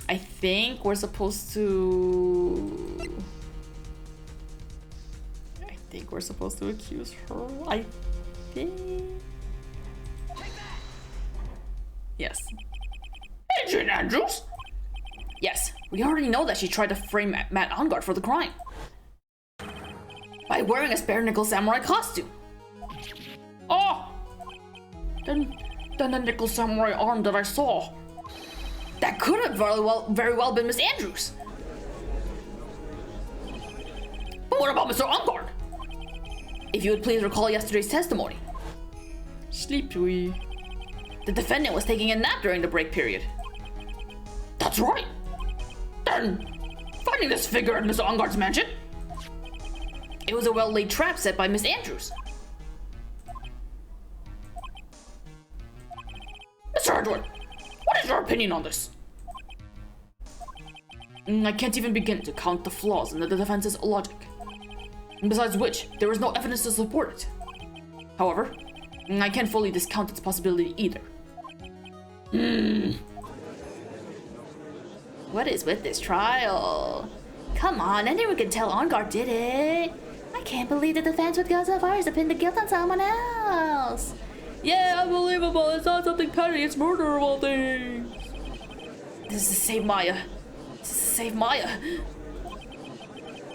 I think we're supposed to... accuse her. I think... Yes. Adrian Andrews? Yes, we already know that she tried to frame Matt Engarde for the crime. By wearing a bare nickel samurai costume. Oh! Then the nickel samurai arm that I saw. That could have very well been Miss Andrews. But what about Mr. Engarde? If you would please recall yesterday's testimony. Sleepy. The defendant was taking a nap during the break period. That's right. Then, finding this figure in Mr. Engarde's mansion? It was a well-laid trap set by Miss Andrews. Mr. Edward, what is your opinion on this? I can't even begin to count the flaws in the defense's logic. Besides which, there is no evidence to support it. However, I can't fully discount its possibility either. What is with this trial? Come on, anyone can tell Engarde did it. I can't believe the defense would go so far as to pin the guilt on someone else. Yeah, unbelievable. It's not something petty. It's murder of all things. This is to save Maya.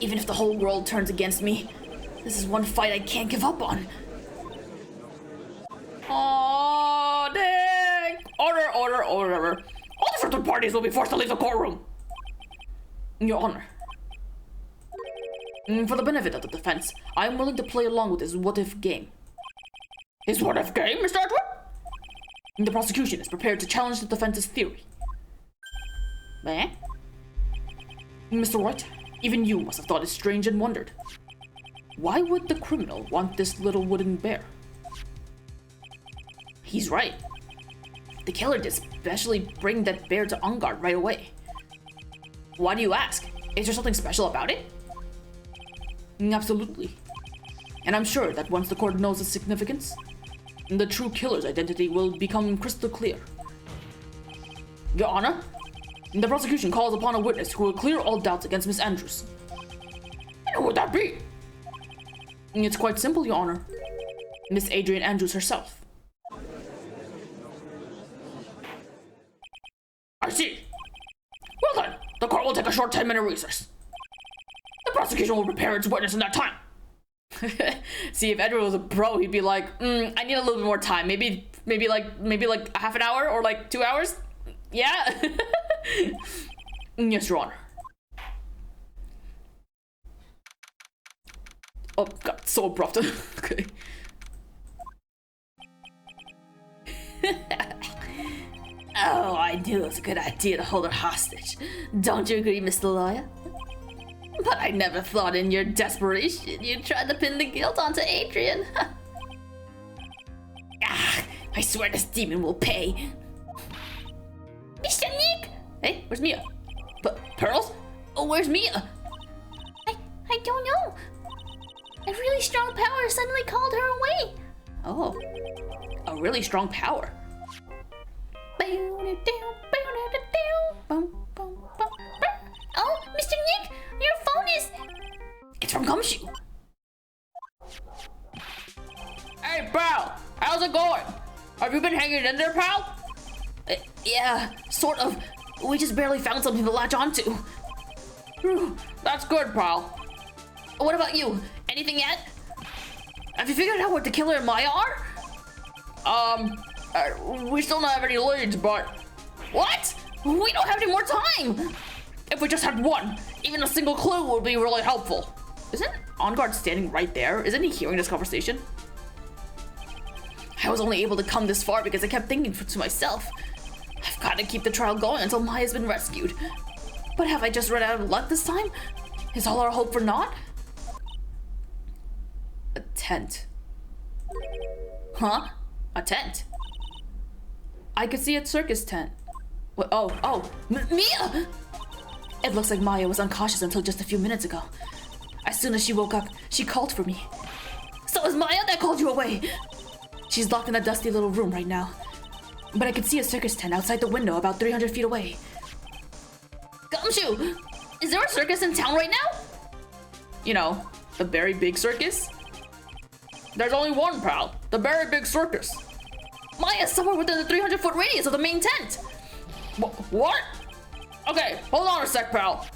Even if the whole world turns against me, this is one fight I can't give up on. Oh, dang! Order. All different parties will be forced to leave the courtroom. Your Honor. For the benefit of the defense, I am willing to play along with this what-if game. His what-if game, Mr. Edward? The prosecution is prepared to challenge the defense's theory. Eh? Mr. White, even you must have thought it strange and wondered. Why would the criminal want this little wooden bear? He's right. The killer did especially bring that bear to Engarde right away. Why do you ask? Is there something special about it? Absolutely. And I'm sure that once the court knows its significance, the true killer's identity will become crystal clear. Your Honor, the prosecution calls upon a witness who will clear all doubts against Miss Andrews. And who would that be? It's quite simple, Your Honor. Miss Adrian Andrews herself. I see. Well then, the court will take a short 10-minute recess. The prosecution will prepare its witness in that time. See, if Edward was a pro, he'd be like, I need a little bit more time. Maybe like a half an hour or like 2 hours. Yeah. Yes, Your Honor. Oh God, so abrupt. Okay. Oh, I knew it was a good idea to hold her hostage. Don't you agree, Mr. Lawyer? But I never thought in your desperation you tried to pin the guilt onto Adrian. I swear this demon will pay. Mr. Nick! Hey, where's Mia? Pearls? Oh, where's Mia? I don't know. A really strong power suddenly called her away. Oh, a really strong power. Oh, Mr. Nick, your phone is... It's from Gumshoe. Hey, pal, how's it going? Have you been hanging in there, pal? Yeah, sort of. We just barely found something to latch onto. Whew, that's good, pal. What about you? Anything yet? Have you figured out what the killer and Maya are? We still don't have any leads, but... What? We don't have any more time! If we just had one, even a single clue would be really helpful. Isn't Engarde standing right there? Isn't he hearing this conversation? I was only able to come this far because I kept thinking to myself, I've got to keep the trial going until Maya's been rescued. But have I just run out of luck this time? Is all our hope for naught? A tent. Huh? A tent? I could see a circus tent. What? Oh, Mia! It looks like Maya was unconscious until just a few minutes ago. As soon as she woke up, she called for me. So it was Maya that called you away! She's locked in that dusty little room right now. But I could see a circus tent outside the window about 300 feet away. Gumshoe, is there a circus in town right now? You know, the very big circus? There's only one, pal. The very big circus. Maya's somewhere within the 300-foot radius of the main tent. What? Okay, hold on a sec, pal.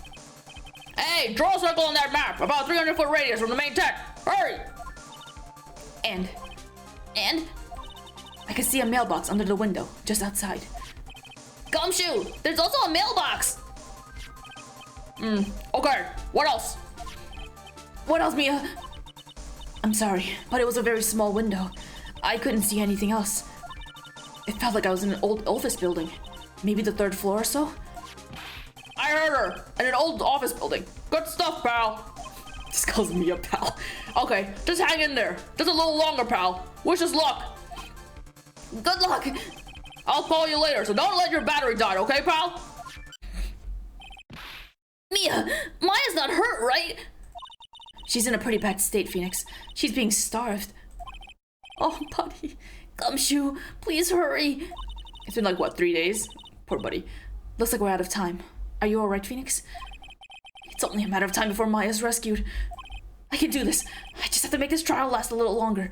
Hey, draw a circle on that map, about 300-foot radius from the main tent. Hurry! And I can see a mailbox under the window, just outside. Gumshoe, there's also a mailbox. Okay, what else? What else, Mia? I'm sorry, but it was a very small window. I couldn't see anything else. It felt like I was in an old office building. Maybe the 3rd floor or so? I heard her in an old office building. Good stuff, pal. Just calls me a pal. Okay, just hang in there. Just a little longer, pal. Wish us luck. Good luck. I'll call you later, so don't let your battery die, okay, pal? Mia, Maya's not hurt, right? She's in a pretty bad state, Phoenix. She's being starved. Oh, buddy. Gumshoe, please hurry. It's been like, what, 3 days? Poor buddy. Looks like we're out of time. Are you alright, Phoenix? It's only a matter of time before Maya's rescued. I can do this. I just have to make this trial last a little longer.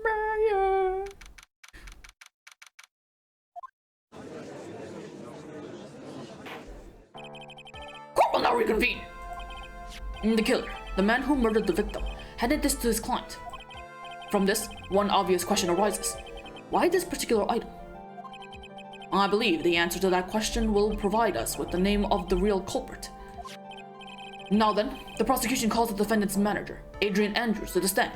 Maya. Court will now reconvene. The killer, the man who murdered the victim, handed this to his client. From this, one obvious question arises. Why this particular item? I believe the answer to that question will provide us with the name of the real culprit. Now then, the prosecution calls the defendant's manager, Adrian Andrews, to the stand.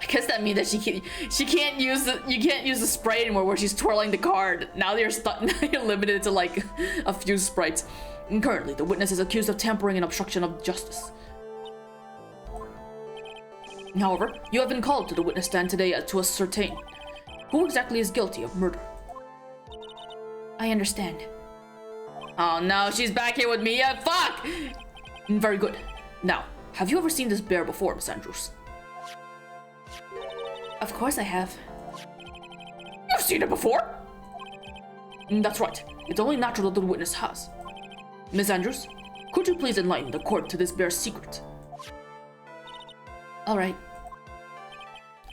I guess that means that she can't use the spray anymore where she's twirling the card. Now you're stuck. Now you're limited to like a few sprites. And currently, the witness is accused of tampering and obstruction of justice. However, you have been called to the witness stand today to ascertain who exactly is guilty of murder. I understand. Oh no, she's back here with me. Yeah, fuck! Very good. Now, have you ever seen this bear before, Miss Andrews? Of course I have. You've seen it before? That's right. It's only natural that the witness has. Miss Andrews, could you please enlighten the court to this bear's secret? All right.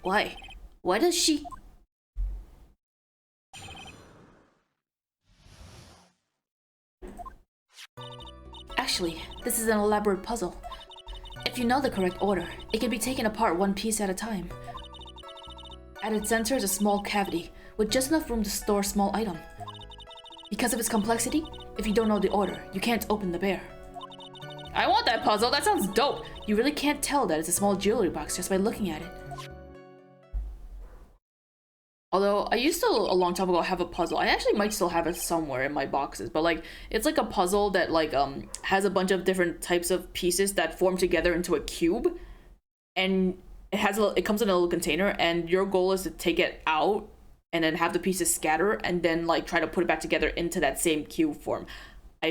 Why? Why does she... Actually, this is an elaborate puzzle. If you know the correct order, it can be taken apart one piece at a time. At its center is a small cavity, with just enough room to store a small item. Because of its complexity, if you don't know the order, you can't open the bear. I want that puzzle, that sounds dope! You really can't tell that it's a small jewelry box just by looking at it. Although, I used to, a long time ago, have a puzzle. I actually might still have it somewhere in my boxes, but like, it's like a puzzle that like, has a bunch of different types of pieces that form together into a cube. And it comes in a little container, and your goal is to take it out and then have the pieces scatter and then like try to put it back together into that same cube form. I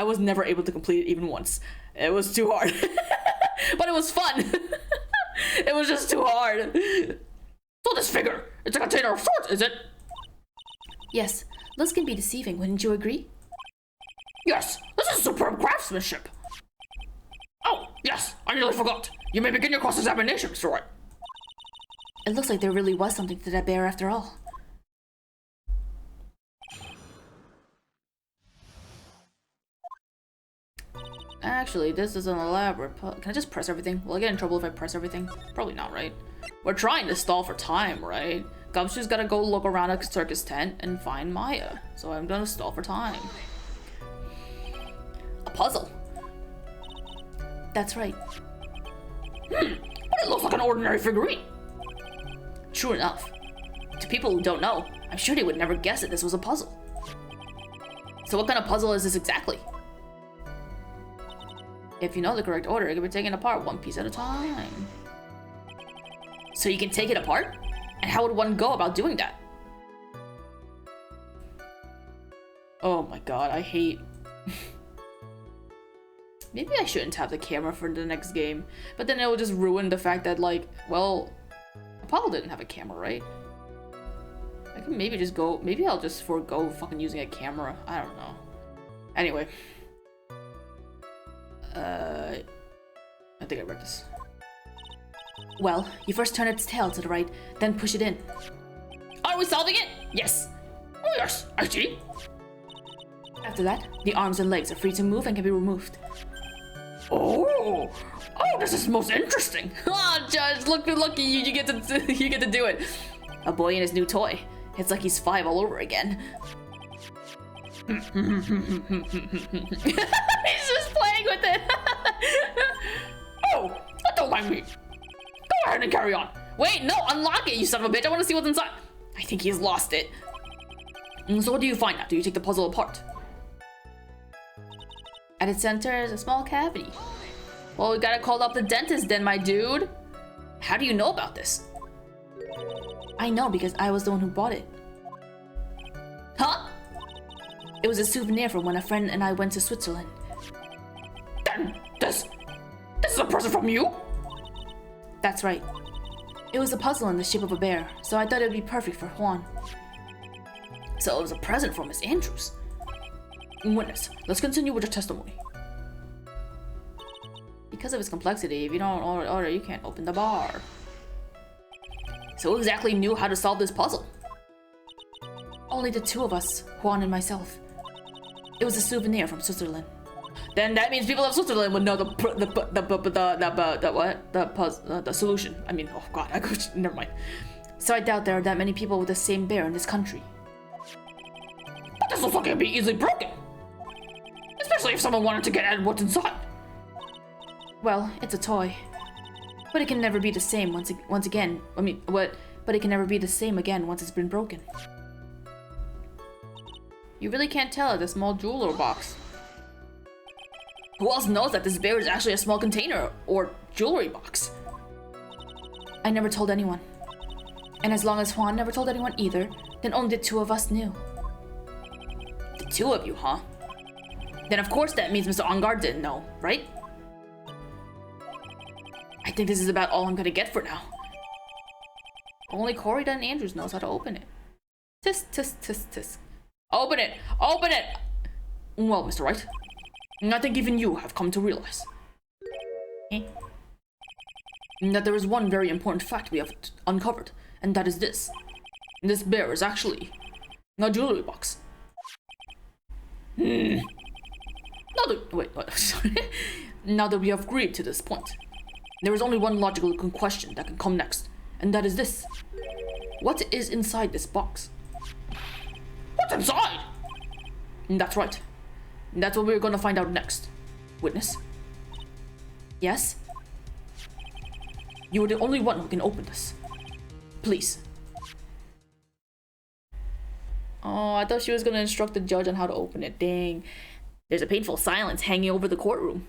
was never able to complete it even once. It was too hard. But it was fun. It was just too hard. So this figure, it's a container of sorts, is it? Yes, looks can be deceiving, wouldn't you agree? Yes, this is superb craftsmanship. Oh, yes, I nearly forgot. You may begin your cross-examination, Mr. White. It looks like there really was something to that bear after all. Actually, this is an elaborate Can I just press everything? Will I get in trouble if I press everything? Probably not, right? We're trying to stall for time, right? Gumshoe's gotta go look around a circus tent and find Maya. So I'm gonna stall for time. A puzzle. That's right. But it looks like an ordinary figurine. True enough. To people who don't know, I'm sure they would never guess that this was a puzzle. So what kind of puzzle is this exactly? If you know the correct order, it can be taken apart one piece at a time. So you can take it apart? And how would one go about doing that? Oh my god, I hate... Maybe I shouldn't have the camera for the next game, but then it will just ruin the fact that, like, well, Apollo didn't have a camera, right? I can maybe just go, maybe I'll just forego fucking using a camera. I don't know. Anyway. I think I read this. Well, you first turn its tail to the right, then push it in. Are we solving it? Yes. Oh yes, I see. After that, the arms and legs are free to move and can be removed. Oh, this is most interesting. Oh, Judge, look, you get to you get to do it. A boy and his new toy. It's like he's 5 all over again. He's just playing with it. Oh, don't mind me. Go ahead and carry on. Wait, no, unlock it, you son of a bitch. I want to see what's inside. I think he's lost it. So what do you find after you take the puzzle apart? At its center is a small cavity. Well, we gotta call up the dentist then, my dude. How do you know about this? I know because I was the one who bought it. Huh? It was a souvenir from when a friend and I went to Switzerland. Then this is a present from you? That's right. It was a puzzle in the shape of a bear, so I thought it would be perfect for Juan. So it was a present from Miss Andrews. Witness, let's continue with your testimony. Because of its complexity, if you don't order, you can't open the bar. So who exactly knew how to solve this puzzle? Only the two of us, Juan and myself. It was a souvenir from Switzerland. Then that means people of Switzerland would know the solution. I mean, oh god, never mind. So I doubt there are that many people with the same bear in this country. But this looks like it can be easily broken. Especially if someone wanted to get at what's inside. Well, it's a toy. But it can never be the same once again. But it can never be the same again once it's been broken. You really can't tell at the small jeweler box. Who else knows that this bear is actually a small container or jewelry box? I never told anyone. And as long as Juan never told anyone either, then only the two of us knew. The two of you, huh? Then of course that means Mr. Onguard didn't know, right? I think this is about all I'm gonna get for now. Only Corey and Andrews knows how to open it. Tisk, tisk, tisk, tisk. Open it! Open it! Well, Mr. Wright, I think even you have come to realize that there is one very important fact we have uncovered, and that is this. This bear is actually a jewelry box. Now that we have agreed to this point, there is only one logical question that can come next, and that is this. What is inside this box? What's inside? That's right. That's what we're gonna find out next. Witness? Yes? You are the only one who can open this. Please. Oh, I thought she was gonna instruct the judge on how to open it. Dang. There's a painful silence hanging over the courtroom.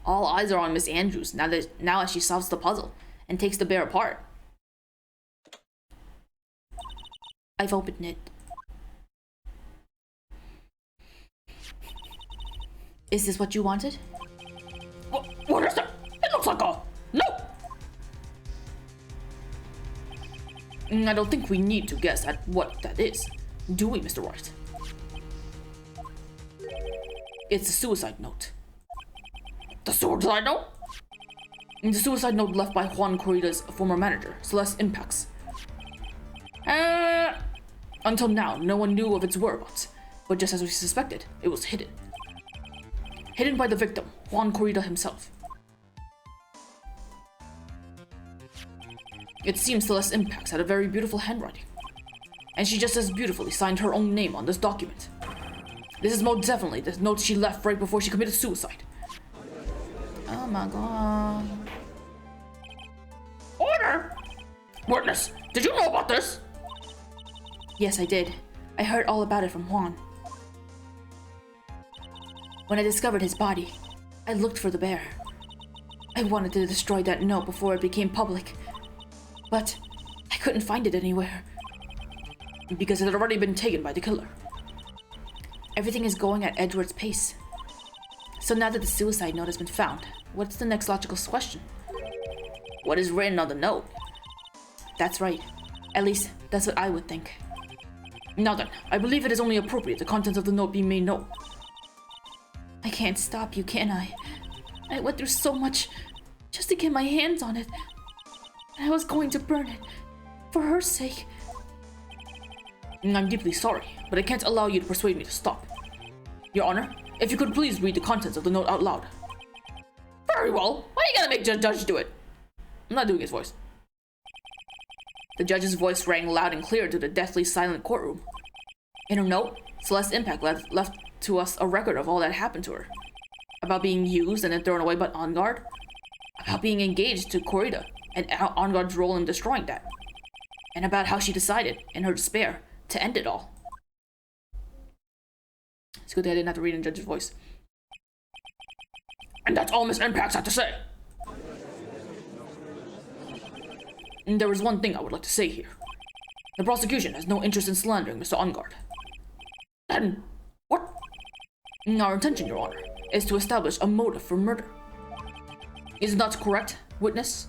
All eyes are on Miss Andrews now as she solves the puzzle and takes the bear apart. I've opened it. Is this what you wanted? What is that? It looks like a note. I don't think we need to guess at what that is, do we, Mr. Wright? It's a suicide note. The suicide note? The suicide note left by Juan Corrida's former manager, Celeste Impax. Until now, no one knew of its whereabouts, but just as we suspected, it was hidden. Hidden by the victim, Juan Corrida himself. It seems Celeste Impax had a very beautiful handwriting, and she just as beautifully signed her own name on this document. This is most definitely the note she left right before she committed suicide. Oh my god. Order! Witness, did you know about this? Yes, I did. I heard all about it from Juan. When I discovered his body, I looked for the bear. I wanted to destroy that note before it became public, but I couldn't find it anywhere. Because it had already been taken by the killer. Everything is going at Edward's pace. So now that the suicide note has been found, what's the next logical question? What is written on the note? That's right. At least, that's what I would think. Now then, I believe it is only appropriate the contents of the note be made known. I can't stop you, can I? I went through so much just to get my hands on it. I was going to burn it, for her sake. I'm deeply sorry, but I can't allow you to persuade me to stop. Your Honor, if you could please read the contents of the note out loud. Very well. Why you gotta make the judge do it? I'm not doing his voice. The judge's voice rang loud and clear to the deathly silent courtroom. In her note, Celeste Impact left to us a record of all that happened to her. About being used and then thrown away by On Guard. About being engaged to Corrida and On Guard's role in destroying that. And about how she decided, in her despair, to end it all. It's good that I didn't have to read in Judge's voice. And that's all Miss Impacts had to say. And there is one thing I would like to say here. The prosecution has no interest in slandering Mr. On Guard. Then, what? Our intention, Your Honor, is to establish a motive for murder. Is it not correct, witness?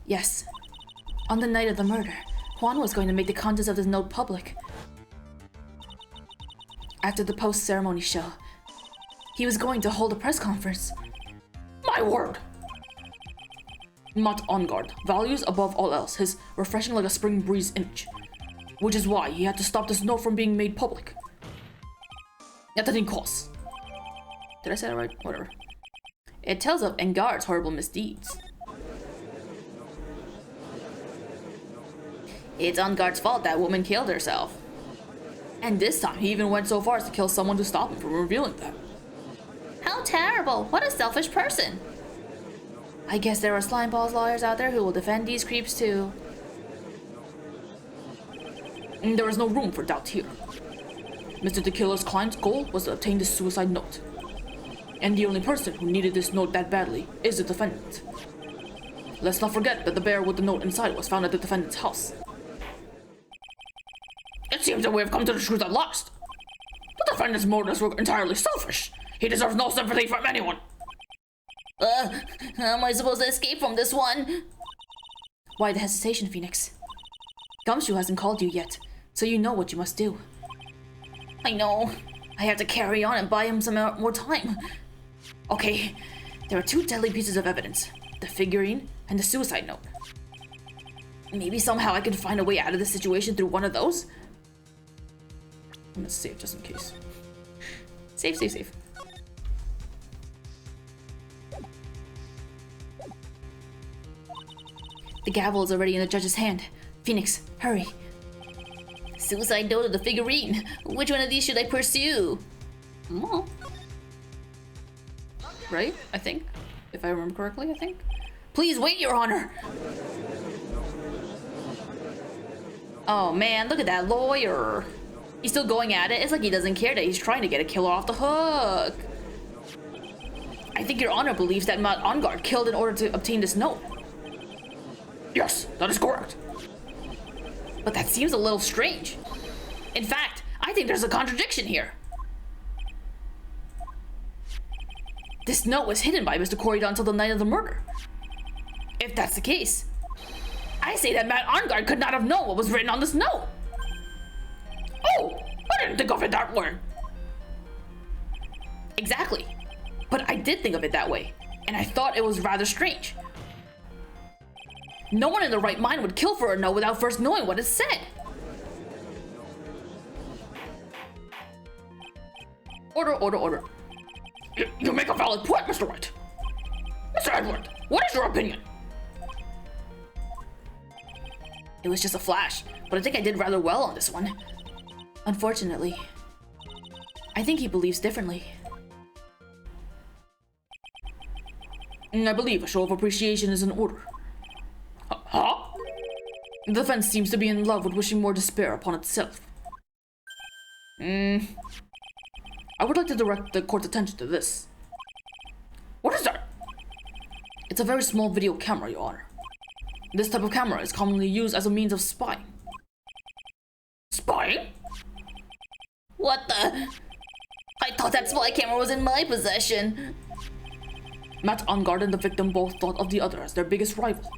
Yes. On the night of the murder, Juan was going to make the contents of this note public. After the post-ceremony show, he was going to hold a press conference. My word! Not On Guard values above all else his refreshing like a spring breeze image, which is why he had to stop this note from being made public. At any cost. Did I say that right? Whatever. It tells of On Guard's horrible misdeeds. It's On Guard's fault that woman killed herself. And this time, he even went so far as to kill someone to stop him from revealing that. How terrible! What a selfish person! I guess there are slimeballs lawyers out there who will defend these creeps too. And there is no room for doubt here. Mr. The Killer's client's goal was to obtain this suicide note. And the only person who needed this note that badly is the defendant. Let's not forget that the bear with the note inside was found at the defendant's house. It seems that we have come to the truth at last. The defendant's motives were entirely selfish. He deserves no sympathy from anyone. How am I supposed to escape from this one? Why the hesitation, Phoenix? Gumshoe hasn't called you yet, so you know what you must do. I know. I have to carry on and buy him some more time. Okay, there are two deadly pieces of evidence. The figurine and the suicide note. Maybe somehow I can find a way out of this situation through one of those? I'm gonna save just in case. Save. The gavel is already in the judge's hand. Phoenix, hurry. Suicide note or the figurine? Which one of these should I pursue? Oh. Right? I think. If I remember correctly, I think. Please wait, Your Honor! Oh man, look at that lawyer. He's still going at it. It's like he doesn't care that he's trying to get a killer off the hook. I think Your Honor believes that Matt On Guard killed in order to obtain this note. Yes, that is correct. But that seems a little strange. In fact, I think there's a contradiction here. This note was hidden by Mr. Corrida until the night of the murder. If that's the case, I say that Matt On Guard could not have known what was written on this note. Oh, I didn't think of it that way. Exactly. But I did think of it that way, and I thought it was rather strange. No one in their right mind would kill for a note without first knowing what it said. Order. You make a valid point, Mr. Wright. Mr. Edward, what is your opinion? It was just a flash, but I think I did rather well on this one. Unfortunately, I think he believes differently. I believe a show of appreciation is in order. Huh? The defense seems to be in love with wishing more despair upon itself. I would like to direct the court's attention to this. What is that? It's a very small video camera, Your Honor. This type of camera is commonly used as a means of spying. Spying? What the? I thought that spy camera was in my possession. Matt On Guard and the victim both thought of the other as their biggest rival.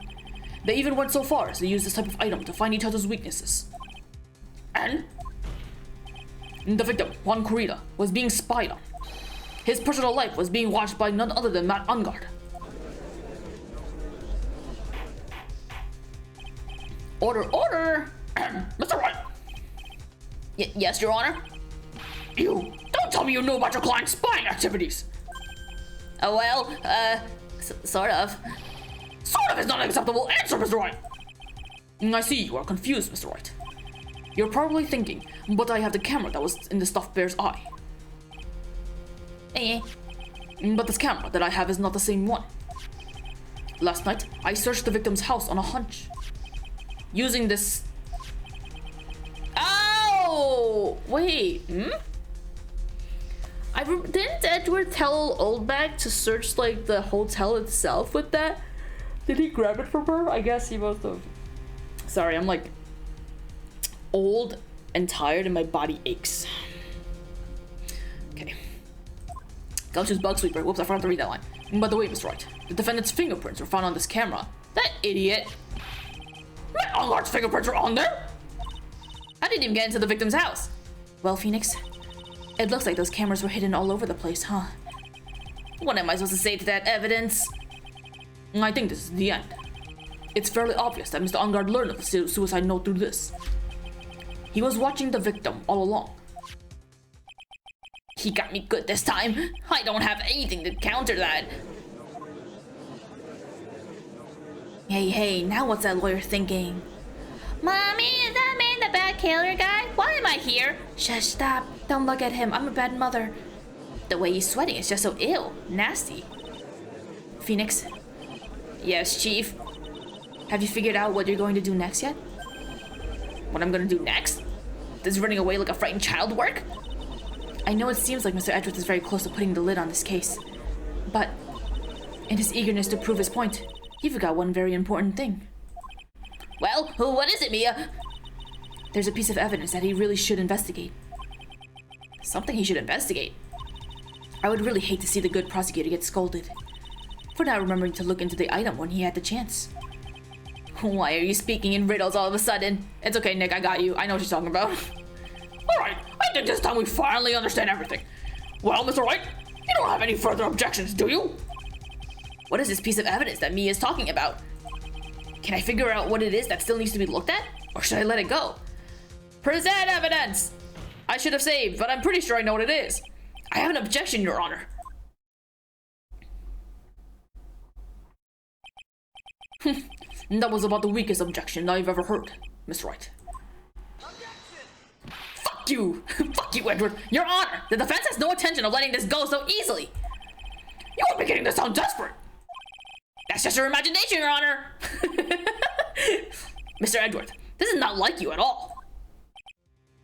They even went so far as to use this type of item to find each other's weaknesses. And the victim, Juan Corrida, was being spied on. His personal life was being watched by none other than Matt Ungard. Order! Mr. Wright! Yes, Your Honor? You don't tell me you know about your client's spying activities! Oh, well, sort of. Sort of is not an acceptable answer, Mr. Wright! I see you are confused, Mr. Wright. You're probably thinking, but I have the camera that was in the stuffed bear's eye. But this camera that I have is not the same one. Last night, I searched the victim's house on a hunch. Using this... Oh! Wait, didn't Edward tell Oldbag to search, like, the hotel itself with that? Did he grab it from her? I guess he must have. Sorry, I'm, like, old and tired and my body aches. Okay. Go choose Bug Sweeper. Whoops, I forgot to read that line. By the way, Mr. Wright, the defendant's fingerprints were found on this camera. That idiot! My Ungard's fingerprints are on there? I didn't even get into the victim's house. Well, Phoenix, it looks like those cameras were hidden all over the place, huh? What am I supposed to say to that evidence? I think this is the end. It's fairly obvious that Mr. Ungard learned of the suicide note through this. He was watching the victim all along. He got me good this time. I don't have anything to counter that. Hey, now what's that lawyer thinking? Mommy, is that man the bad killer guy? Why am I here? Shush, stop. Don't look at him. I'm a bad mother. The way he's sweating is just so ill. Nasty. Phoenix? Yes, Chief? Have you figured out what you're going to do next yet? What I'm gonna do next? Does running away like a frightened child work? I know it seems like Mr. Edwards is very close to putting the lid on this case, but in his eagerness to prove his point, he forgot one very important thing. Well, what is it, Mia? There's a piece of evidence that he really should investigate. Something he should investigate? I would really hate to see the good prosecutor get scolded for not remembering to look into the item when he had the chance. Why are you speaking in riddles all of a sudden? It's okay, Nick, I got you. I know what you're talking about. Alright, I think this time we finally understand everything. Well, Mr. Wright, you don't have any further objections, do you? What is this piece of evidence that Mia is talking about? Can I figure out what it is that still needs to be looked at? Or should I let it go? Present evidence! I should have saved, but I'm pretty sure I know what it is. I have an objection, Your Honor. That was about the weakest objection I've ever heard, Miss Wright. Fuck you! Fuck you, Edward! Your Honor! The defense has no intention of letting this go so easily! You are beginning to sound desperate! That's just your imagination, Your Honor! Mr. Edward, this is not like you at all.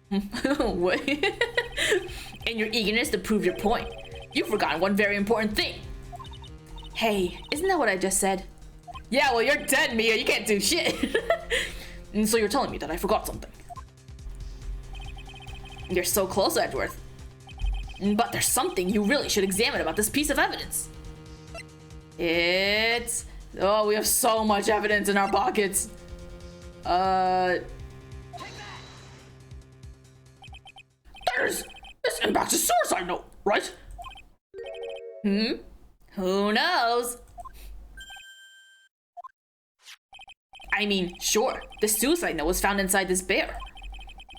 What? In your eagerness to prove your point, you've forgotten one very important thing. Hey, isn't that what I just said? Yeah, well, you're dead, Mia. You can't do shit. And so you're telling me that I forgot something. You're so close, Edward. But there's something you really should examine about this piece of evidence. It's... Oh, we have so much evidence in our pockets. There's... This impacts a suicide note, right? Who knows? I mean, sure, the suicide note was found inside this bear.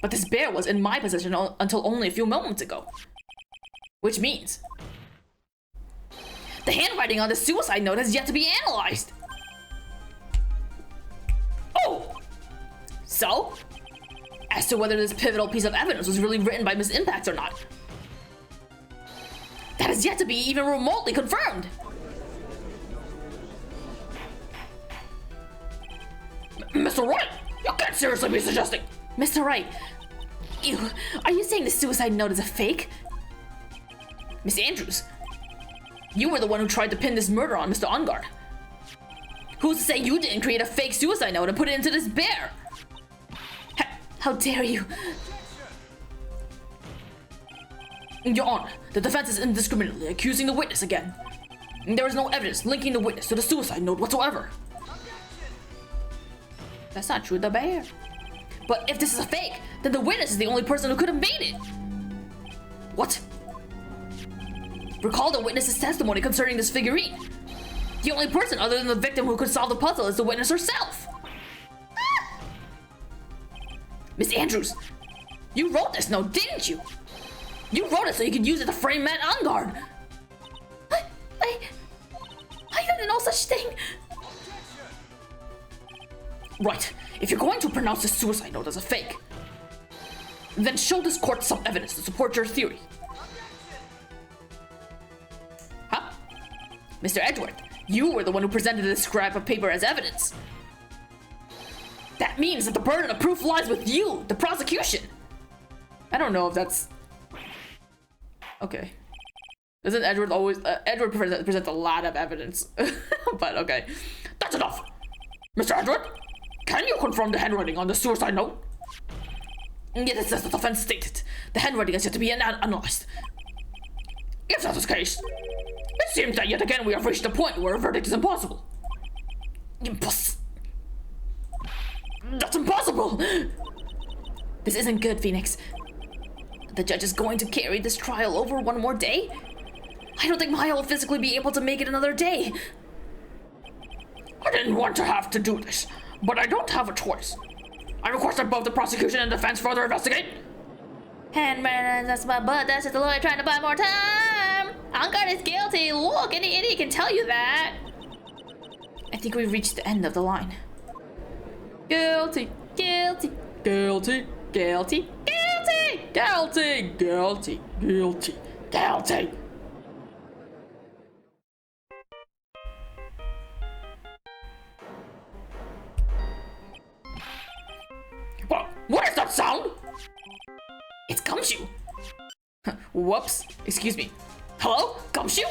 But this bear was in my possession until only a few moments ago. Which means the handwriting on the suicide note has yet to be analyzed. Oh! So, as to whether this pivotal piece of evidence was really written by Miss Impact or not, that has yet to be even remotely confirmed. Mr. Wright, you can't seriously be suggesting... Mr. Wright, are you saying the suicide note is a fake? Miss Andrews, you were the one who tried to pin this murder on Mr. Ungard. Who's to say you didn't create a fake suicide note and put it into this bear? How dare you? Your Honor, the defense is indiscriminately accusing the witness again. There is no evidence linking the witness to the suicide note whatsoever. That's not true, the bear. But if this is a fake, then the witness is the only person who could have made it. What? Recall the witness's testimony concerning this figurine. The only person other than the victim who could solve the puzzle is the witness herself. Miss Andrews, you wrote this note, didn't you? You wrote it so you could use it to frame Matt on guard. I didn't know such thing. Right. If you're going to pronounce this suicide note as a fake, then show this court some evidence to support your theory. Huh? Mr. Edgeworth, you were the one who presented this scrap of paper as evidence. That means that the burden of proof lies with you, the prosecution. I don't know if that's... Okay. Doesn't Edward always... Edward presents a lot of evidence. But okay. That's enough! Mr. Edward, can you confirm the handwriting on the suicide note? Yes, as the defense stated. The handwriting is yet to be analyzed. If that's the case, it seems that yet again we have reached a point where a verdict is impossible. That's impossible! This isn't good, Phoenix. The judge is going to carry this trial over one more day? I don't think Maya will physically be able to make it another day. I didn't want to have to do this, but I don't have a choice. I request that both the prosecution and defense further investigate. Handman, that's my butt. That's just the lawyer trying to buy more time. On-guard is guilty. Look, any idiot can tell you that. I think we've reached the end of the line. Guilty, guilty, guilty, guilty, guilty, guilty, guilty, guilty, guilty. What is that sound? It's Gumshoe. Whoops, excuse me. Hello, Gumshoe?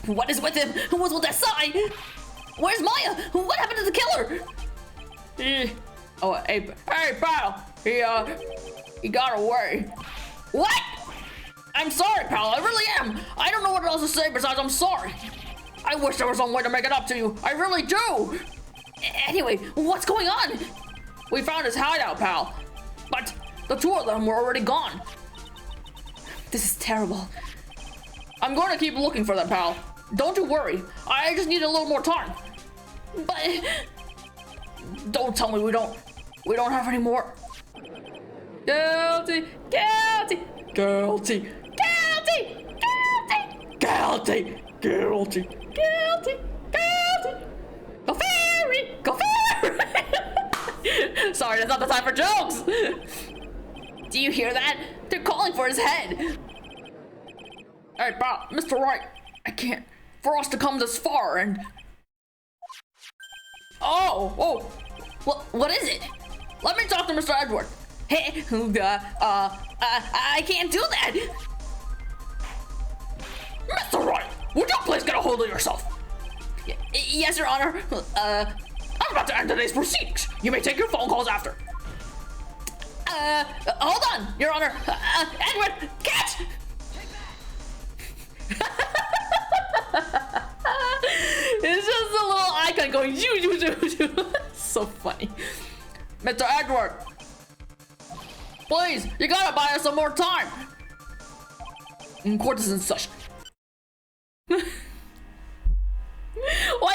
What is with him? What's with that sigh? Where's Maya? What happened to the killer? Hey, pal. He got away. What? I'm sorry, pal. I really am. I don't know what else to say besides I'm sorry. I wish there was some way to make it up to you. I really do. Anyway, what's going on? We found his hideout, pal. But the two of them were already gone. This is terrible. I'm going to keep looking for them, pal. Don't you worry. I just need a little more time. But don't tell me we don't have any more. Guilty, guilty, guilty, guilty, guilty, guilty, guilty, guilty, guilty. Go fairy, go fairy. Sorry, that's not the time for jokes. Do you hear that? They're calling for his head. Hey, pal, Mr. Wright, I can't. For us to come this far and... Oh, what is it? Let me talk to Mr. Edward. Hey, I can't do that. Mr. Wright, would you please get a hold of yourself? Yes, Your Honor. I'm about to end today's proceedings. You may take your phone calls after. Hold on, Your Honor. Edward, catch! It's just a little icon going shoo. So funny. Mr. Edward, please, you gotta buy us some more time. Court is in session. Why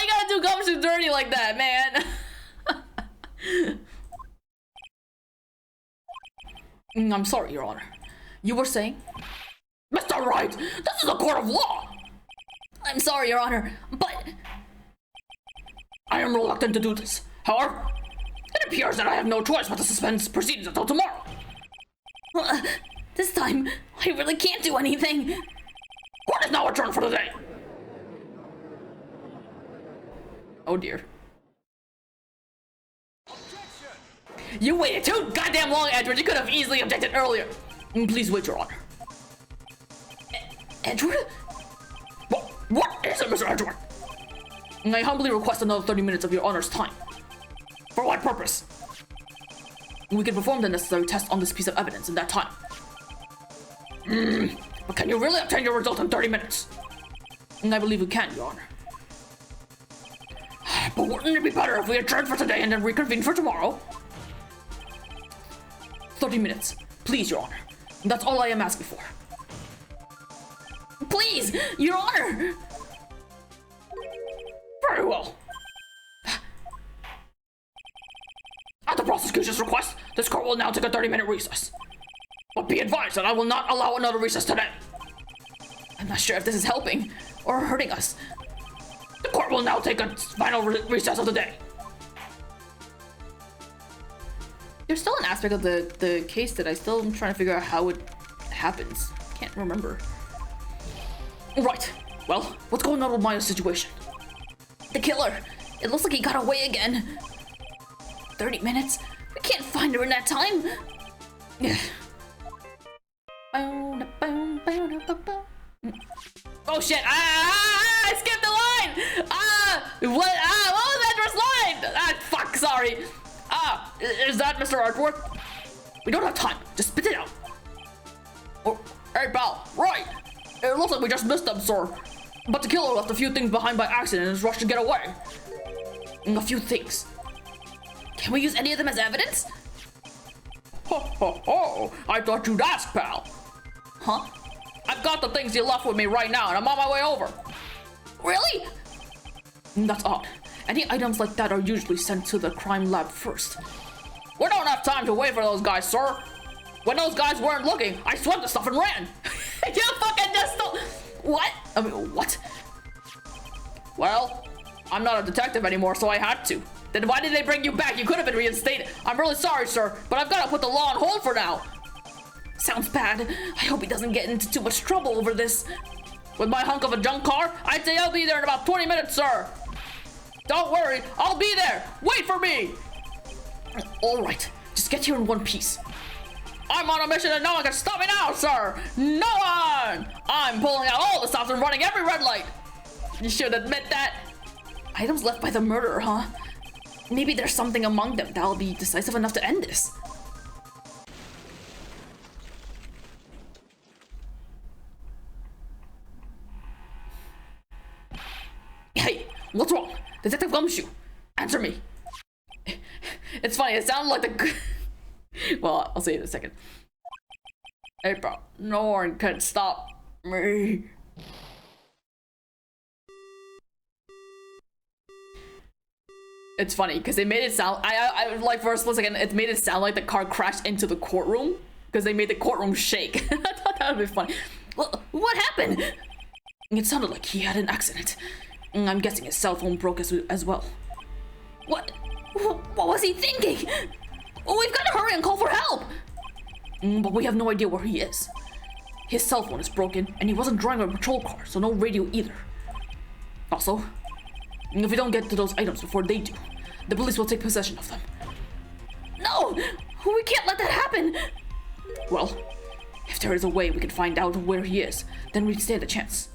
you gotta do Gumshoe dirty like that, man? I'm sorry, Your Honor. You were saying? Mr. Wright, this is a court of law! I'm sorry, Your Honor, but... I am reluctant to do this. However, it appears that I have no choice but to suspend proceedings until tomorrow. This time, I really can't do anything. Court is now adjourned for the day. Oh dear. You waited too goddamn long, Edward. You could have easily objected earlier. Please wait, Your Honor. Edward? What is it, Mr. Edward? I humbly request another 30 minutes of Your Honor's time. For what purpose? We can perform the necessary test on this piece of evidence in that time. But can you really obtain your result in 30 minutes? I believe we can, Your Honor. But wouldn't it be better if we adjourned for today and then reconvene for tomorrow? 30 minutes. Please, Your Honor. That's all I am asking for. Please, Your Honor! Very well. At the prosecution's request, this court will now take a 30-minute recess. But be advised that I will not allow another recess today. I'm not sure if this is helping or hurting us. The court will now take a final recess of the day. There's still an aspect of the case that I still am trying to figure out how it happens. Can't remember. Right. Well, what's going on with Maya's situation? The killer. It looks like he got away again. 30 minutes? We can't find her in that time. Oh shit! I skipped the line! What was that first line? Fuck, sorry. Is that Mr. Artworth? We don't have time. Just spit it out. Oh, hey, pal. Right. It looks like we just missed them, sir. But the killer left a few things behind by accident and is rushed to get away. A few things. Can we use any of them as evidence? Ho, ho, ho. I thought you'd ask, pal. Huh? I've got the things you left with me right now, and I'm on my way over. Really? That's odd. Any items like that are usually sent to the crime lab first. We don't have time to wait for those guys, sir. When those guys weren't looking, I swept the stuff and ran. You fucking just stole. What? I mean, what? Well, I'm not a detective anymore, so I had to. Then why did they bring you back? You could have been reinstated. I'm really sorry, sir, but I've got to put the law on hold for now. Sounds bad. I hope he doesn't get into too much trouble over this. With my hunk of a junk car, I'd say I'll be there in about 20 minutes, sir. Don't worry, I'll be there. Wait for me. All right, just get here in one piece. I'm on a mission and no one can stop me now, sir. No one. I'm pulling out all the stops and running every red light. You should admit that. Items left by the murderer, huh? Maybe there's something among them that'll be decisive enough to end this. Hey, what's wrong? Detective Gumshoe, answer me. It's funny, it sounded like the... Well, I'll say it in a second. Hey, bro, no one can stop me. It's funny because they made it sound. I like for a split second, it made it sound like the car crashed into the courtroom because they made the courtroom shake. I thought that would be funny. Well, what happened? It sounded like he had an accident. I'm guessing his cell phone broke as well. What was he thinking? We've got to hurry and call for help. But we have no idea where he is. His cell phone is broken, and he wasn't driving a patrol car, so no radio either. Also, if we don't get to those items before they do, the police will take possession of them. No! We can't let that happen! Well, if there is a way we can find out where he is, then we'd stand a chance.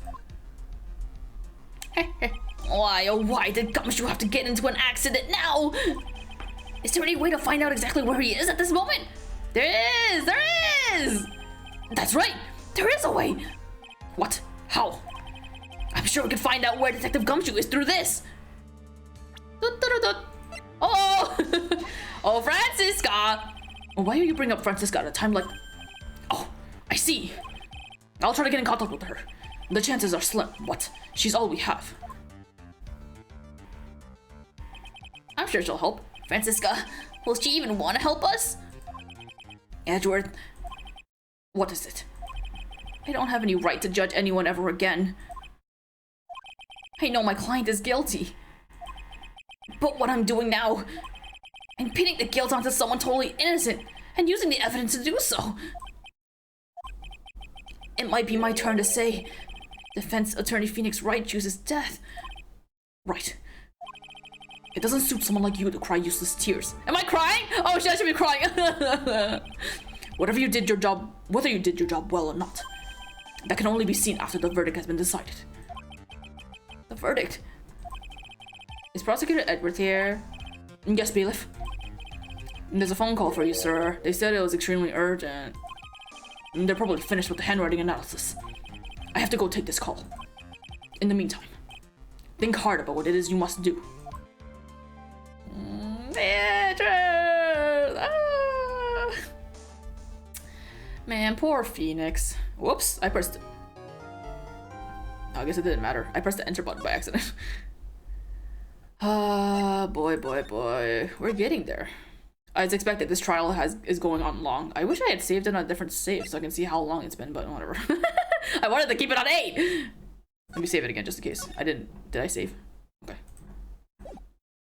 Why, oh why did Gumshoe have to get into an accident now? Is there any way to find out exactly where he is at this moment? There is! That's right, there is a way. What? How? I'm sure we can find out where Detective Gumshoe is through this. Oh! Oh, Francisca! Why are you bringing up Francisca at a time like... Oh, I see. I'll try to get in contact with her. The chances are slim, but she's all we have. I'm sure she'll help. Francisca, will she even want to help us? Edgeworth, what is it? I don't have any right to judge anyone ever again. I know my client is guilty. But what I'm doing now, I'm pinning the guilt onto someone totally innocent and using the evidence to do so. It might be my turn to say, defense attorney Phoenix Wright chooses death. Right. It doesn't suit someone like you to cry useless tears. Am I crying? Oh shit, I should be crying. Whether you did your job well or not, that can only be seen after the verdict has been decided. The verdict? Is Prosecutor Edwards here? Yes, bailiff. There's a phone call for you, sir. They said it was extremely urgent. They're probably finished with the handwriting analysis. I have to go take this call. In the meantime, think hard about what it is you must do. man, poor Phoenix. Whoops, I pressed... I guess it didn't matter. I pressed the enter button by accident. Boy. We're getting there. As expected, this trial is going on long. I wish I had saved it on a different save so I can see how long it's been, but whatever. I wanted to keep it on 8! Let me save it again just in case. I didn't. Did I save? Okay.